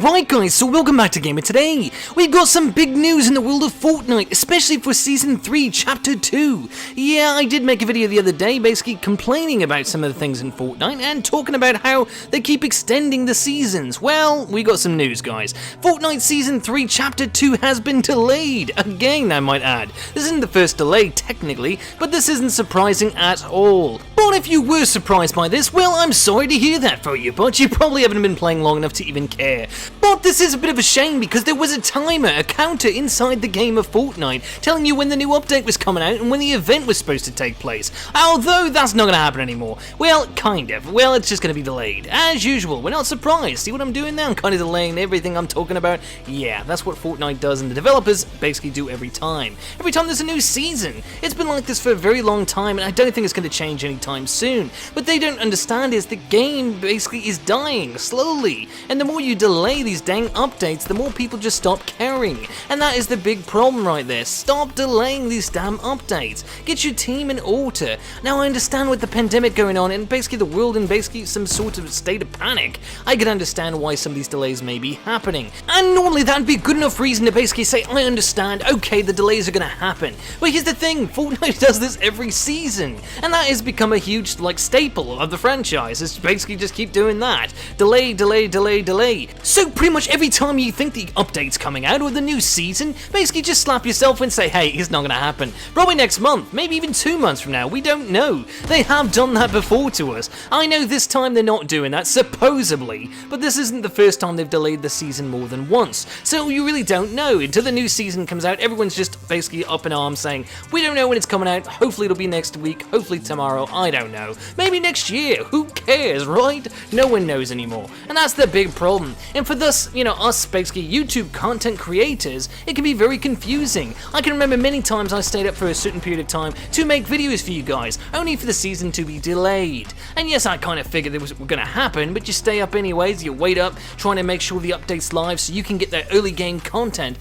Alright guys, so welcome back to Gamer. Today, we've got some big news in the world of Fortnite, especially for Season 3, Chapter 2. Yeah, I did make a video the other day basically complaining about some of the things in Fortnite and talking about how they keep extending the seasons. Well, we got some news guys. Fortnite Season 3, Chapter 2 has been delayed. Again, I might add. This isn't the first delay, technically, but this isn't surprising at all. But if you were surprised by this, well, I'm sorry to hear that for you, but you probably haven't been playing long enough to even care. But this is a bit of a shame because there was a timer, a counter inside the game of Fortnite telling you when the new update was coming out and when the event was supposed to take place. Although that's not going to happen anymore. Well, kind of. Well, it's just going to be delayed. As usual, we're not surprised. See what I'm doing now? I'm kind of delaying everything I'm talking about. Yeah, that's what Fortnite does and the developers basically do every time. Every time there's a new season. It's been like this for a very long time and I don't think it's going to change anytime soon. But they don't understand is the game basically is dying slowly. And the more you delay these dang updates, the more people just stop caring. And that is the big problem right there. Stop delaying these damn updates. Get your team in order. Now I understand with the pandemic going on and basically the world in basically some sort of state of panic, I can understand why some of these delays may be happening. And normally that'd be a good enough reason to basically say, I understand, okay, the delays are gonna happen. But here's the thing, Fortnite does this every season. And that has become a huge, staple of the franchise. It's basically just keep doing that. Delay, delay, delay, delay. So pretty much every time you think the update's coming out or the new season, basically just slap yourself and say, hey, it's not gonna happen. Probably next month, maybe even 2 months from now, we don't know. They have done that before to us. I know this time they're not doing that, supposedly, but this isn't the first time they've delayed the season more than once. So you really don't know. Until the new season comes out, everyone's just basically up in arms saying, we don't know when it's coming out, hopefully it'll be next week, hopefully tomorrow, I don't know. Maybe next year, who cares, right? No one knows anymore. And that's the big problem. And for this, us basically YouTube content creators, it can be very confusing. I can remember many times I stayed up for a certain period of time to make videos for you guys, only for the season to be delayed. And yes, I kind of figured it was going to happen, but you stay up anyways, you wait up, trying to make sure the update's live so you can get that early game content.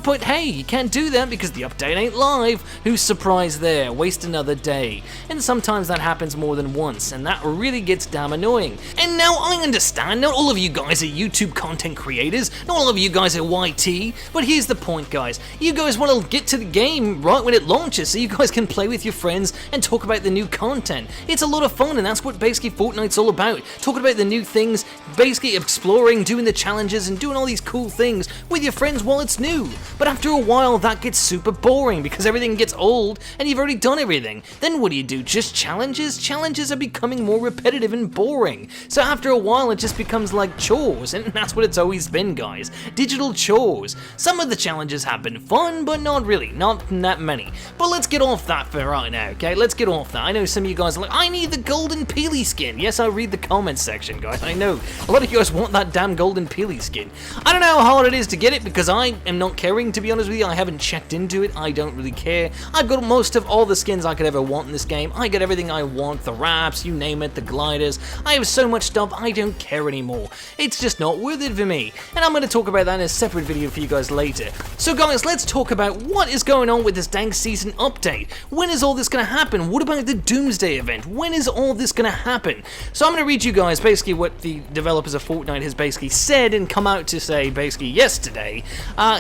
But hey, you can't do that because the update ain't live. Who's surprised there? Waste another day. And sometimes that happens more than once, and that really gets damn annoying. And now I understand, not all of you guys are YouTube content creators, not all of you guys are YT, but here's the point guys, you guys want to get to the game right when it launches so you guys can play with your friends and talk about the new content. It's a lot of fun and that's what basically Fortnite's all about, talking about the new things, basically exploring, doing the challenges and doing all these cool things with your friends while it's new. But after a while that gets super boring because everything gets old and you've already done everything. Then what do? Just challenges? Challenges are becoming more repetitive and boring. So after a while it just becomes like chores, and that's what it's always been guys. Digital chores. Some of the challenges have been fun, but not really, not that many. But let's get off that for right now, okay? Let's get off that. I know some of you guys are like, I need the golden peely skin. Yes, I read the comments section guys, I know. A lot of you guys want that damn golden peely skin. I don't know how hard it is to get it because I am not caring, to be honest with you. I haven't checked into it, I don't really care. I've got most of all the skins I could ever want in this game. I get everything I want, the wraps, you name it, the gliders. I have so much stuff, I don't care anymore. It's just not worth it for me. And I'm going to talk about that in a separate video for you guys later. So guys, let's talk about what is going on with this dang season update. When is all this going to happen? What about the Doomsday Event? When is all this going to happen? So I'm going to read you guys basically what the developers of Fortnite has basically said and come out to say basically yesterday.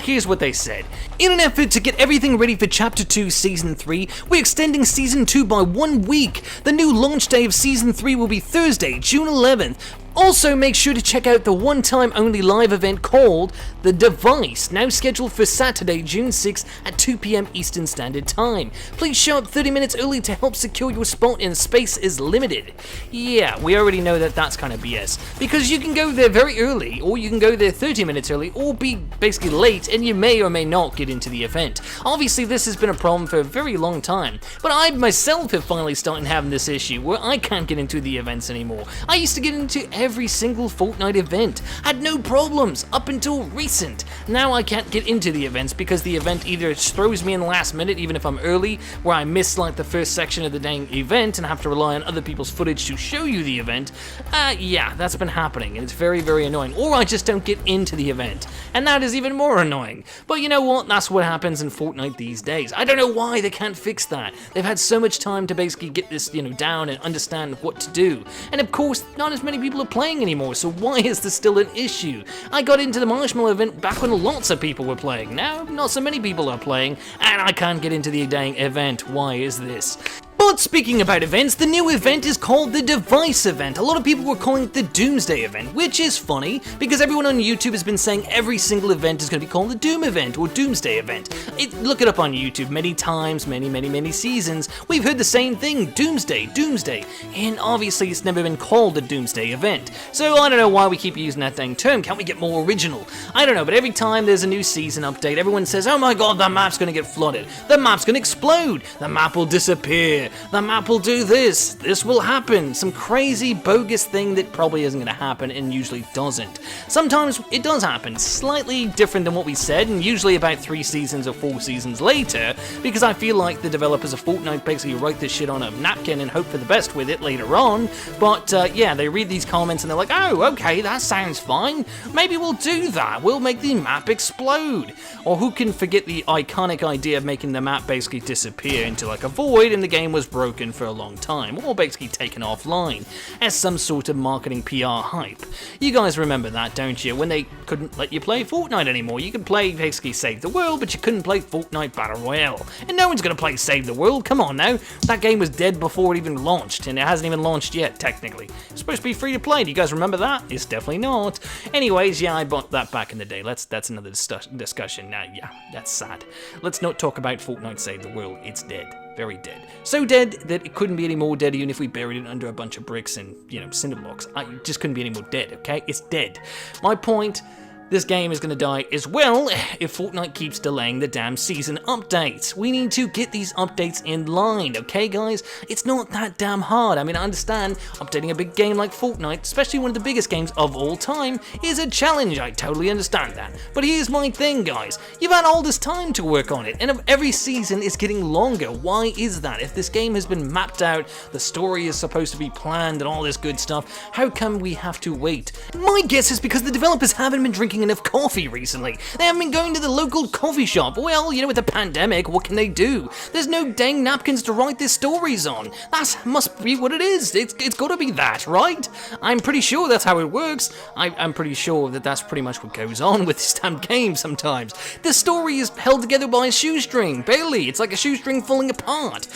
Here's what they said. In an effort to get everything ready for Chapter 2 Season 3, we're extending Season 2 by 1 week. The new launch day of Season 3 will be Thursday, June 11th. Also, make sure to check out the one-time only live event called The Device, now scheduled for Saturday, June 6th at 2 PM Eastern Standard Time. Please show up 30 minutes early to help secure your spot and space is limited. Yeah, we already know that that's kind of BS, because you can go there very early, or you can go there 30 minutes early, or be basically late, and you may or may not get into the event. Obviously, this has been a problem for a very long time, but I myself have finally started having this issue where I can't get into the events anymore. I used to get into every single Fortnite event, had no problems up until recent. Now I can't get into the events because the event either throws me in the last minute even if I'm early, where I miss the first section of the dang event and have to rely on other people's footage to show you the event. Yeah, that's been happening and it's very, very annoying. Or I just don't get into the event, and that is even more annoying. But you know what, that's what happens in Fortnite these days. I don't know why they can't fix that. They've had so much time to basically get this, down and understand what to do. And of course, not as many people are playing anymore, so why is this still an issue? I got into the Marshmallow event back when lots of people were playing. Now, not so many people are playing, and I can't get into the dang event. Why is this? But speaking about events, the new event is called the Device Event. A lot of people were calling it the Doomsday Event, which is funny, because everyone on YouTube has been saying every single event is going to be called the Doom Event or Doomsday Event. Look it up on YouTube many times, many seasons. We've heard the same thing, Doomsday, and obviously it's never been called the Doomsday Event. So I don't know why we keep using that dang term. Can't we get more original? I don't know, but every time there's a new season update, everyone says, oh my god, the map's going to get flooded, the map's going to explode, the map will disappear, the map will do this will happen, some crazy bogus thing that probably isn't going to happen and usually doesn't. Sometimes it does happen, slightly different than what we said, and usually about 3 seasons or 4 seasons later, because I feel like the developers of Fortnite basically write this shit on a napkin and hope for the best with it later on, but yeah, they read these comments and they're like, oh, okay, that sounds fine, maybe we'll do that, we'll make the map explode. Or who can forget the iconic idea of making the map basically disappear into like a void and the game was broken for a long time, or basically taken offline as some sort of marketing PR hype. You guys remember that, don't you? When they couldn't let you play Fortnite anymore. You could play basically Save the World, but you couldn't play Fortnite Battle Royale. And no one's gonna play Save the World, come on now. That game was dead before it even launched, and it hasn't even launched yet, technically. It's supposed to be free to play, do you guys remember that? It's definitely not. Anyways, yeah, I bought that back in the day. That's another discussion. Now, yeah, that's sad. Let's not talk about Fortnite Save the World. It's dead. Very dead. So dead that it couldn't be any more dead even if we buried it under a bunch of bricks and, cinder blocks. It just couldn't be any more dead, okay? It's dead. My point, this game is going to die as well if Fortnite keeps delaying the damn season updates. We need to get these updates in line, okay guys? It's not that damn hard. I mean, I understand updating a big game like Fortnite, especially one of the biggest games of all time, is a challenge. I totally understand that. But here's my thing, guys. You've had all this time to work on it, and every season is getting longer. Why is that? If this game has been mapped out, the story is supposed to be planned and all this good stuff, how come we have to wait? My guess is because the developers haven't been drinking enough coffee recently. They haven't been going to the local coffee shop. Well, with the pandemic, what can they do? There's no dang napkins to write their stories on. That must be what it is. It's got to be that, right? I'm pretty sure that's how it works. I'm pretty sure that that's pretty much what goes on with this damn game sometimes. The story is held together by a shoestring, barely. It's like a shoestring falling apart.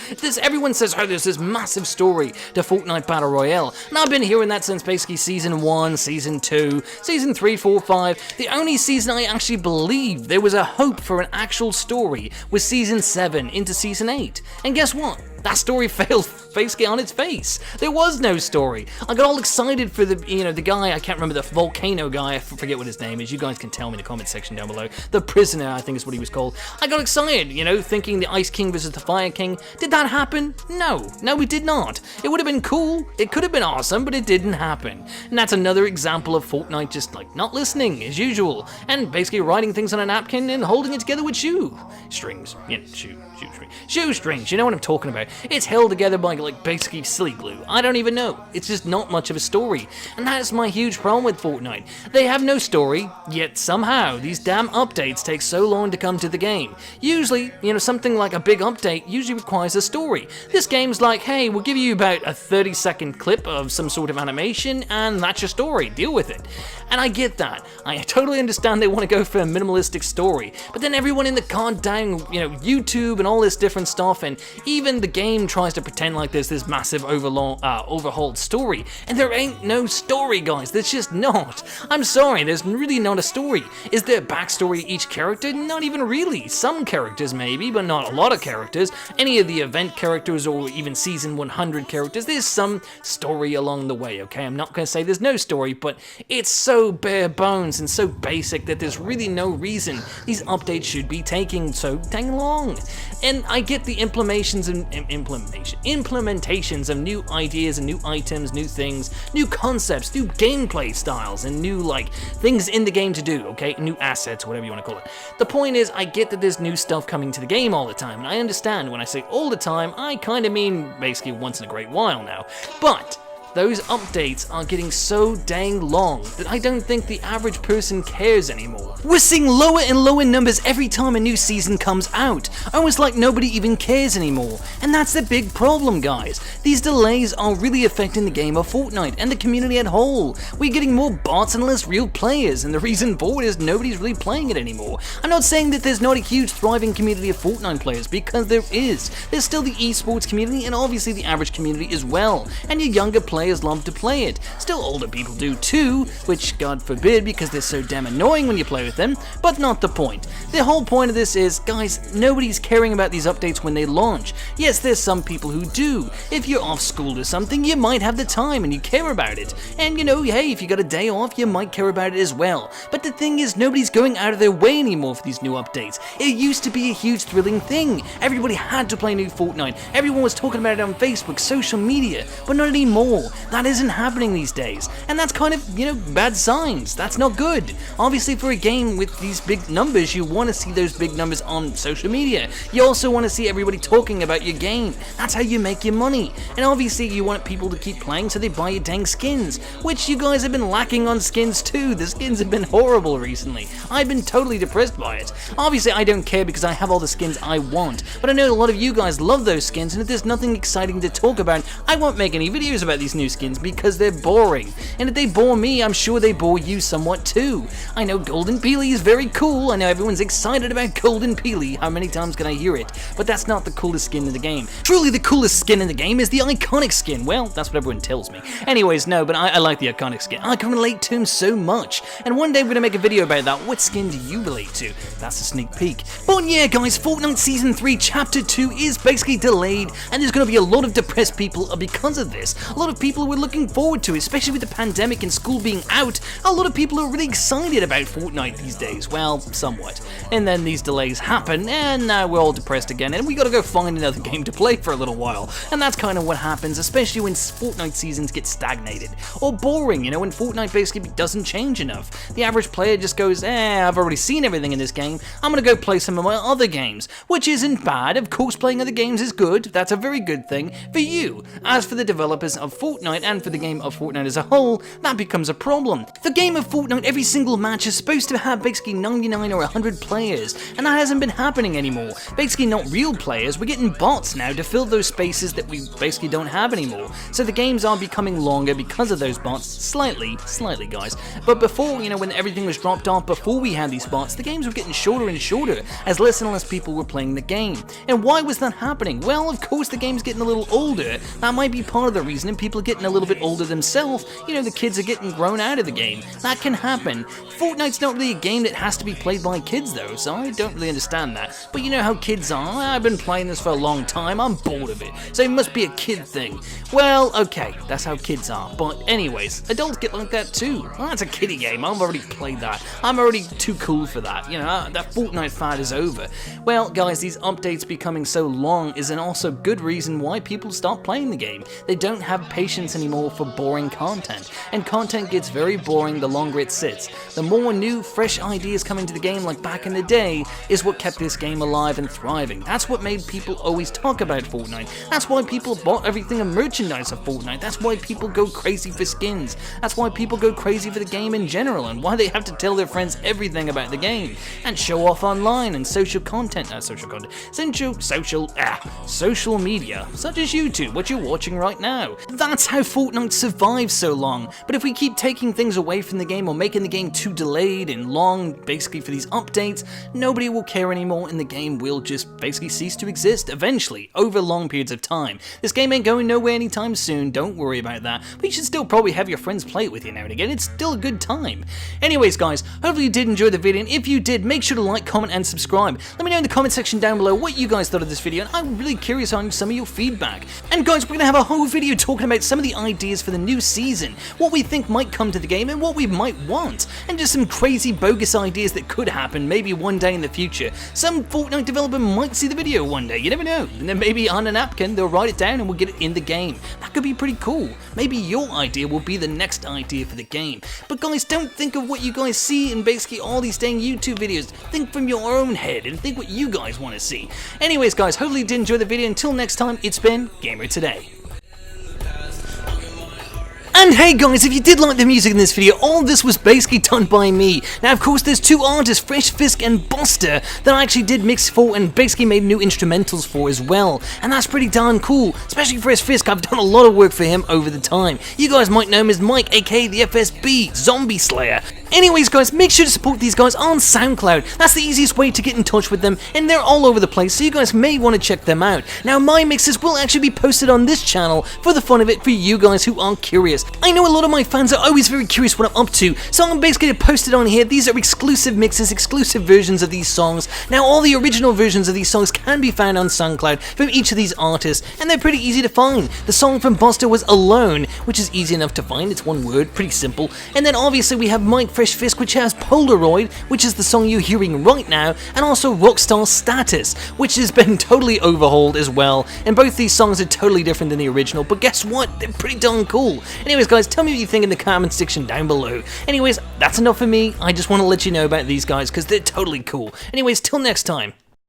Everyone says, oh, there's this massive story to Fortnite Battle Royale, and I've been hearing that since basically Season 1, Season 2, Season 3, 4, 5. The only season I actually believed there was a hope for an actual story was Season 7 into Season 8. And guess what? That story failed basically on its face. There was no story. I got all excited for the guy, I can't remember, the volcano guy, I forget what his name is, you guys can tell me in the comment section down below. The Prisoner, I think is what he was called. I got excited, thinking the Ice King versus the Fire King. Did that happen? No, it did not. It would have been cool, it could have been awesome, but it didn't happen. And that's another example of Fortnite just not listening, as usual, and basically writing things on a napkin and holding it together with shoestrings, shoestrings, you know what I'm talking about. It's held together by basically silly glue. I don't even know. It's just not much of a story. And that's my huge problem with Fortnite. They have no story, yet somehow these damn updates take so long to come to the game. Usually, something like a big update usually requires a story. This game's like, hey, we'll give you about a 30-second clip of some sort of animation and that's your story. Deal with it. And I get that. I totally understand they want to go for a minimalistic story. But then everyone in the goddamn, YouTube and all this different stuff, and even the game tries to pretend like there's this massive overhauled story, and there ain't no story, guys. There's just not. I'm sorry, there's really not a story. Is there a backstory to each character? Not even really. Some characters maybe, but not a lot of characters. Any of the event characters or even season 100 characters, there's some story along the way, okay? I'm not going to say there's no story, but it's so bare bones and so basic that there's really no reason these updates should be taking so dang long. And I get the implementations of new ideas and new items, new things, new concepts, new gameplay styles, and new things in the game to do, okay? New assets, whatever you want to call it. The point is, I get that there's new stuff coming to the game all the time, and I understand when I say all the time, I kind of mean basically once in a great while now. But those updates are getting so dang long that I don't think the average person cares anymore. We're seeing lower and lower numbers every time a new season comes out, almost like nobody even cares anymore. And that's the big problem, guys. These delays are really affecting the game of Fortnite and the community at whole. We're getting more bots and less real players, and the reason for it is nobody's really playing it anymore. I'm not saying that there's not a huge thriving community of Fortnite players, because there is. There's still the esports community and obviously the average community as well, and your younger players love to play it. Still older people do too, which God forbid because they're so damn annoying when you play with them, but not the point. The whole point of this is, guys, nobody's caring about these updates when they launch. Yes, there's some people who do. If you're off school or something, you might have the time and you care about it. And you know, hey, if you got a day off, you might care about it as well. But the thing is, nobody's going out of their way anymore for these new updates. It used to be a huge thrilling thing. Everybody had to play new Fortnite. Everyone was talking about it on Facebook, social media, but not anymore. That isn't happening these days. And that's kind of, you know, bad signs. That's not good. Obviously, for a game with these big numbers, you want to see those big numbers on social media. You also want to see everybody talking about your game. That's how you make your money. And obviously, you want people to keep playing so they buy your dang skins, which you guys have been lacking on skins too. The skins have been horrible recently. I've been totally depressed by it. Obviously, I don't care because I have all the skins I want, but I know a lot of you guys love those skins, and if there's nothing exciting to talk about, I won't make any videos about these new skins because they're boring. And if they bore me, I'm sure they bore you somewhat too. I know Golden Peely is very cool. I know everyone's excited about Golden Peely. How many times can I hear it? But that's not the coolest skin in the game. Truly, the coolest skin in the game is the iconic skin. Well, that's what everyone tells me. Anyways, no, but I like the iconic skin. I can relate to him so much. And one day we're going to make a video about that. What skin do you relate to? That's a sneak peek. But yeah, guys, Fortnite Season 3 Chapter 2 is basically delayed, and there's going to be a lot of depressed people because of this. A lot of people were looking forward to it, especially with the pandemic and school being out. A lot of people are really excited about Fortnite these days. Well, somewhat. And then these delays happen, and now we're all depressed again, and we got to go find another game to play for a little while. And that's kind of what happens, especially when Fortnite seasons get stagnated or boring, you know, when Fortnite basically doesn't change enough. The average player just goes, I've already seen everything in this game, I'm gonna go play some of my other games, which isn't bad. Of course, playing other games is good. That's a very good thing for you. As for the developers of Fortnite and for the game of Fortnite as a whole, that becomes a problem. The game of Fortnite, every single match is supposed to have basically 99 or 100 players, and that hasn't been happening anymore. Basically not real players, we're getting bots now to fill those spaces that we basically don't have anymore. So the games are becoming longer because of those bots, slightly guys. But before, you know, when everything was dropped off, before we had these bots, the games were getting shorter and shorter as less and less people were playing the game. And why was that happening? Well, of course, the game's getting a little older. That might be part of the reason, and people are getting a little bit older themselves. You know, the kids are getting grown out of the game. That can happen. Fortnite's not really a game that has to be played by kids, though, so I don't really understand that. But you know how kids are. I've been playing this for a long time. I'm bored of it. So it must be a kid thing. Well, okay, that's how kids are. But anyways, adults get like that too. Well, that's a kiddie game. I've already played that. I'm already too cool for that. You know, that Fortnite fad is over. Well, guys, these updates becoming so long is an also good reason why people stop playing the game. They don't have patience anymore for boring content. And content gets very boring the longer it sits. The more new, fresh ideas come into the game like back in the day is what kept this game alive and thriving. That's what made people always talk about Fortnite. That's why people bought everything and merchandise of Fortnite. That's why people go crazy for skins. That's why people go crazy for the game in general, and why they have to tell their friends everything about the game and show off online and social media, such as YouTube, what you're watching right now. That's how Fortnite survives so long. But if we keep taking things away from the game or making the game too delayed and long, basically for these updates, nobody will care anymore, and the game will just basically cease to exist eventually, over long periods of time. This game ain't going nowhere anytime soon, don't worry about that, but you should still probably have your friends play it with you now and again. It's still a good time. Anyways, guys, hopefully you did enjoy the video, and if you did, make sure to like, comment, and subscribe. Let me know in the comment section down below what you guys thought of this video, and I'm really curious on some of your feedback. And guys, we're gonna have a whole video talking about some of the ideas for the new season, what we think might come to the game, and what we might want, and just some crazy bogus ideas that could happen maybe one day in the future. Some Fortnite developer might see the video one day, you never know, and then maybe on a napkin they'll write it down and we'll get it in the game. That could be pretty cool. Maybe your idea will be the next idea for the game. But guys, don't think of what you guys see in basically all these dang YouTube videos. Think from your own head and think what you guys want to see. Anyways, guys, hopefully you did enjoy the video. Until next time, it's been Gamer Today. And hey guys, if you did like the music in this video, all this was basically done by me. Now of course there's two artists, Fresh Fisk and Buster, that I actually did mix for and basically made new instrumentals for as well. And that's pretty darn cool, especially Fresh Fisk. I've done a lot of work for him over the time. You guys might know him as Mike, aka the FSB, Zombie Slayer. Anyways guys, make sure to support these guys on SoundCloud. That's the easiest way to get in touch with them, and they're all over the place, so you guys may want to check them out. Now my mixes will actually be posted on this channel for the fun of it for you guys who are curious. I know a lot of my fans are always very curious what I'm up to, so I'm basically going to post it on here. These are exclusive mixes, exclusive versions of these songs. Now all the original versions of these songs can be found on SoundCloud from each of these artists, and they're pretty easy to find. The song from Buster was Alone, which is easy enough to find, it's one word, pretty simple. And then obviously we have Mike Fresh Fisk, which has Polaroid, which is the song you're hearing right now, and also Rockstar Status, which has been totally overhauled as well. And both these songs are totally different than the original, but guess what? They're pretty darn cool. Anyways guys, tell me what you think in the comment section down below. Anyways, that's enough for me. I just want to let you know about these guys because they're totally cool. Anyways, till next time.